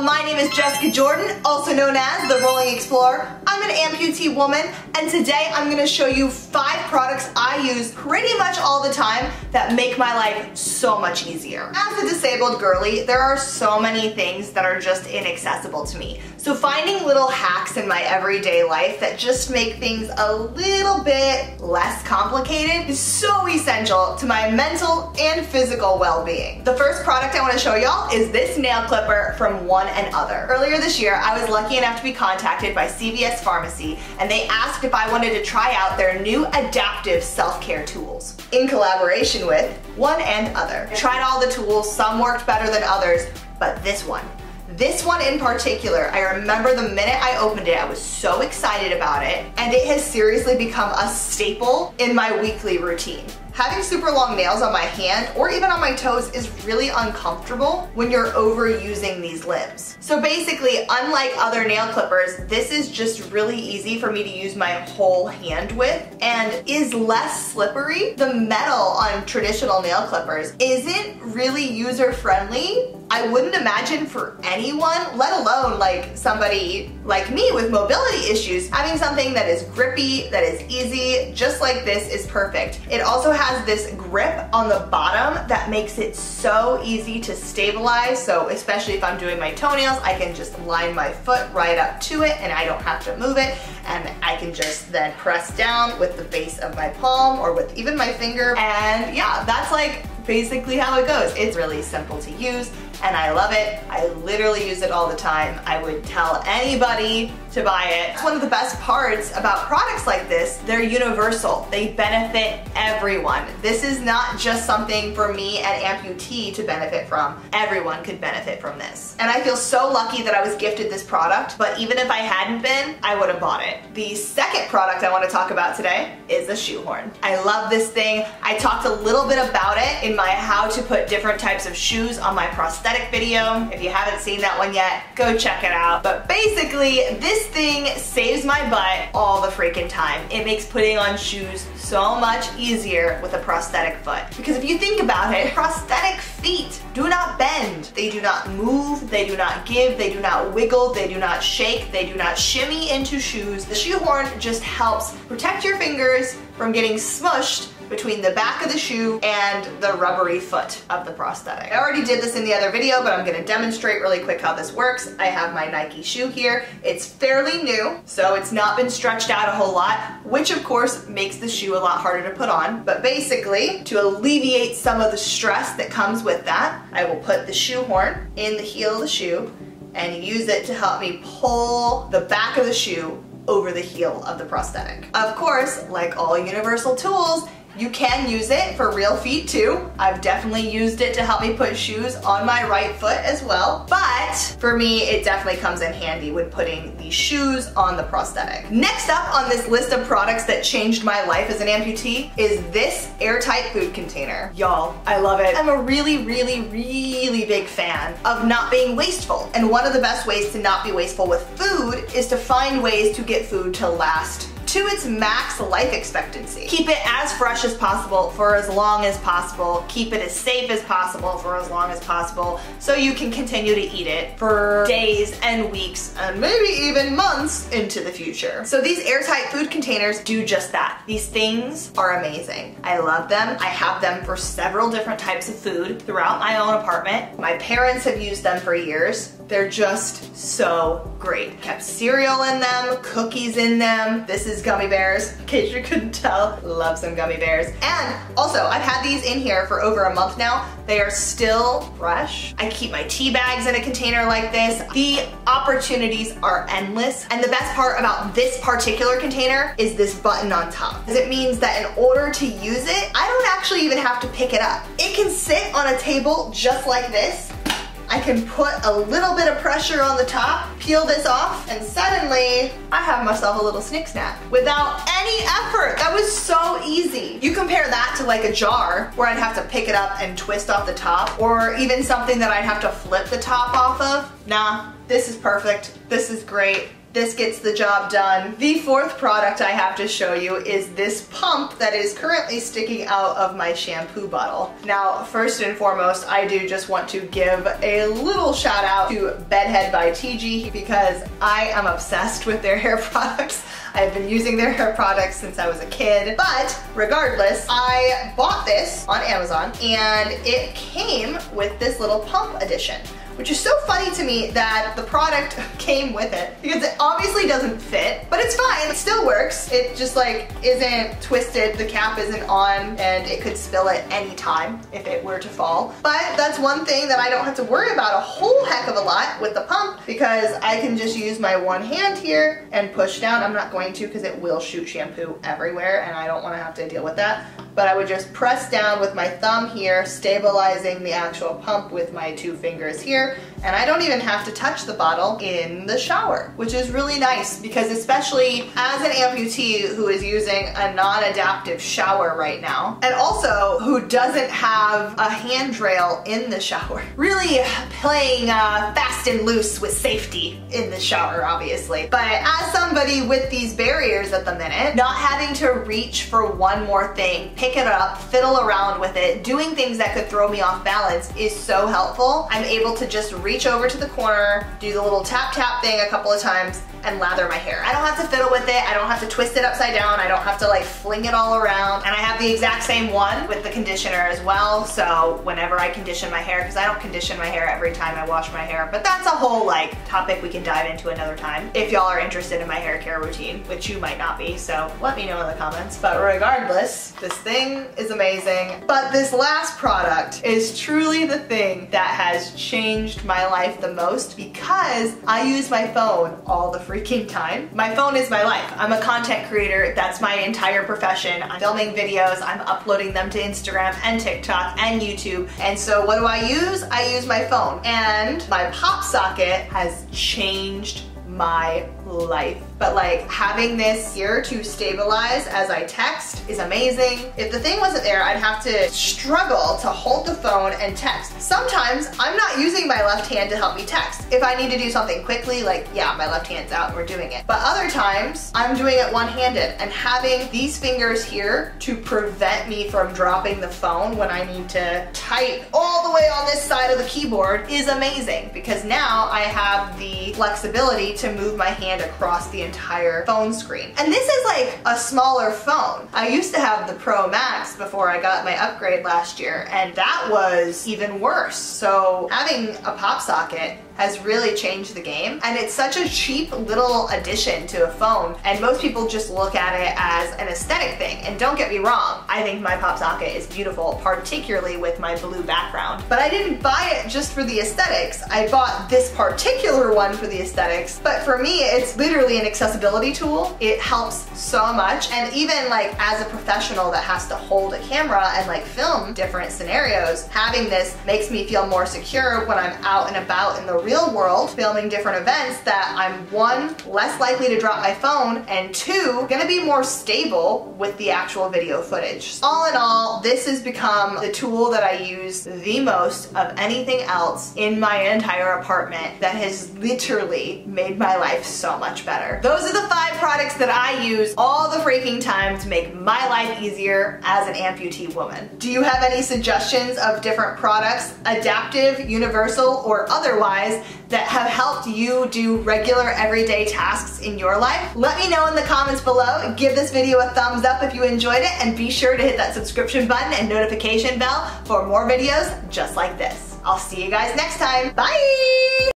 my name is Jessica Jordan, also known as the Rolling Explorer. I'm an amputee woman, and today I'm going to show you 5 products I use pretty much all the time that make my life so much easier. As a disabled girly, there are so many things that are just inaccessible to me. So finding little hacks in my everyday life that just make things a little bit less complicated is so essential to my mental and physical well-being. The first product I want to show y'all is this nail clipper from One and Other. Earlier this year, I was lucky enough to be contacted by CVS Pharmacy, and they asked if I wanted to try out their new adaptive self-care tools in collaboration with One and Other. I tried all the tools, some worked better than others, but this one in particular, I remember the minute I opened it, I was so excited about it, and it has seriously become a staple in my weekly routine. Having super long nails on my hand or even on my toes is really uncomfortable when you're overusing these limbs. So basically, unlike other nail clippers, this is just really easy for me to use my whole hand with and is less slippery. The metal on traditional nail clippers isn't really user-friendly. I wouldn't imagine for anyone, let alone like somebody like me with mobility issues, having something that is grippy, that is easy, just like this is perfect. It also has this grip on the bottom that makes it so easy to stabilize. So especially if I'm doing my toenails, I can just line my foot right up to it and I don't have to move it. And I can just then press down with the base of my palm or with even my finger. And yeah, that's like basically how it goes. It's really simple to use and I love it. I literally use it all the time. I would tell anybody to buy it. One of the best parts about products like this, they're universal. They benefit everyone. This is not just something for me and amputee to benefit from. Everyone could benefit from this. And I feel so lucky that I was gifted this product, but even if I hadn't been, I would have bought it. The second product I want to talk about today is the shoehorn. I love this thing. I talked a little bit about it in my how to put different types of shoes on my prosthetic video. If you haven't seen that one yet, go check it out. But basically, this thing saves my butt all the freaking time. It makes putting on shoes so much easier with a prosthetic foot. Because if you think about it, prosthetic feet do not bend. They do not move, they do not give, they do not wiggle, they do not shake, they do not shimmy into shoes. The shoehorn just helps protect your fingers from getting smushed between the back of the shoe and the rubbery foot of the prosthetic. I already did this in the other video, but I'm gonna demonstrate really quick how this works. I have my Nike shoe here. It's fairly new, so it's not been stretched out a whole lot, which of course makes the shoe a lot harder to put on. But basically, to alleviate some of the stress that comes with that, I will put the shoehorn in the heel of the shoe and use it to help me pull the back of the shoe over the heel of the prosthetic. Of course, like all universal tools, you can use it for real feet too. I've definitely used it to help me put shoes on my right foot as well. But for me, it definitely comes in handy when putting the shoes on the prosthetic. Next up on this list of products that changed my life as an amputee is this Airtight food container. Y'all, I love it. I'm a really big fan of not being wasteful. And one of the best ways to not be wasteful with food is to find ways to get food to last to its max life expectancy. Keep it as fresh as possible for as long as possible. Keep it as safe as possible for as long as possible so you can continue to eat it for days and weeks and maybe even months into the future. So these Airtight food containers do just that. These things are amazing. I love them. I have them for several different types of food throughout my own apartment. My parents have used them for years. They're just so great. Kept cereal in them, cookies in them. This is gummy bears, in case you couldn't tell. Love some gummy bears. And also, I've had these in here for over a month now. They are still fresh. I keep my tea bags in a container like this. The opportunities are endless. And the best part about this particular container is this button on top. It means that in order to use it, I don't actually even have to pick it up. It can sit on a table just like this. I can put a little bit of pressure on the top, peel this off, and suddenly I have myself a little snick snack without any effort. That was so easy. You compare that to like a jar where I'd have to pick it up and twist off the top, or even something that I'd have to flip the top off of. Nah, this is perfect. This is great. this gets the job done. The fourth product I have to show you is this pump that is currently sticking out of my shampoo bottle. Now, first and foremost, I do just want to give a little shout out to Bedhead by TG because I am obsessed with their hair products. I've been using their hair products since I was a kid, but regardless, I bought this on Amazon and it came with this little pump edition, which is so funny to me that the product came with it because it obviously doesn't fit, but it's fine, it still works. It just like isn't twisted, the cap isn't on, and it could spill at any time if it were to fall. But that's one thing that I don't have to worry about a whole heck of a lot with the pump because I can just use my one hand here and push down. I'm not going to because it will shoot shampoo everywhere and I don't want to have to deal with that. But I would just press down with my thumb here, stabilizing the actual pump with my two fingers here, and I don't even have to touch the bottle in the shower, which is really nice because especially as an amputee who is using a non-adaptive shower right now, and also who doesn't have a handrail in the shower, really playing fast and loose with safety in the shower, obviously. But as somebody with these barriers at the minute, not having to reach for one more thing, pick it up, fiddle around with it, doing things that could throw me off balance is so helpful. I'm able to just reach over to the corner, do the little tap tap thing a couple of times, and lather my hair. I don't have to fiddle with it, I don't have to twist it upside down, I don't have to like fling it all around, and I have the exact same one with the conditioner as well, so whenever I condition my hair, because I don't condition my hair every time I wash my hair, but that's a whole like topic we can dive into another time if y'all are interested in my hair care routine, which you might not be, so let me know in the comments. But regardless, this thing is amazing. But this last product is truly the thing that has changed my life the most because I use my phone all the freaking time. My phone is my life. I'm a content creator. That's my entire profession. I'm filming videos. I'm uploading them to Instagram and TikTok and YouTube. And so what do I use? I use my phone. And my Popsocket has changed my life. But like having this here to stabilize as I text is amazing. If the thing wasn't there, I'd have to struggle to hold the phone and text. Sometimes I'm not using my left hand to help me text. If I need to do something quickly, like yeah, my left hand's out and we're doing it. But other times I'm doing it one-handed, and having these fingers here to prevent me from dropping the phone when I need to type all the way on this side of the keyboard is amazing because now I have the flexibility to move my hand across the entire phone screen. And this is like a smaller phone. I used to have the Pro Max before I got my upgrade last year, and that was even worse. So having a Popsocket has really changed the game, and it's such a cheap little addition to a phone, and most people just look at it as an aesthetic thing. And don't get me wrong, I think my Popsocket is beautiful, particularly with my blue background. But I didn't buy it just for the aesthetics. I bought this particular one for the aesthetics, but for me it's literally an accessibility tool. It helps so much, and even like as a professional that has to hold a camera and like film different scenarios, having this makes me feel more secure when I'm out and about in the real world filming different events, that I'm one, less likely to drop my phone, and two, gonna be more stable with the actual video footage. All in all, this has become the tool that I use the most of anything else in my entire apartment that has literally made my life so much better. Those are the 5 products that I use all the freaking time to make my life easier as an amputee woman. Do you have any suggestions of different products, adaptive, universal, or otherwise, that have helped you do regular everyday tasks in your life? Let me know in the comments below. Give this video a thumbs up if you enjoyed it, and be sure to hit that subscription button and notification bell for more videos just like this. I'll see you guys next time. Bye!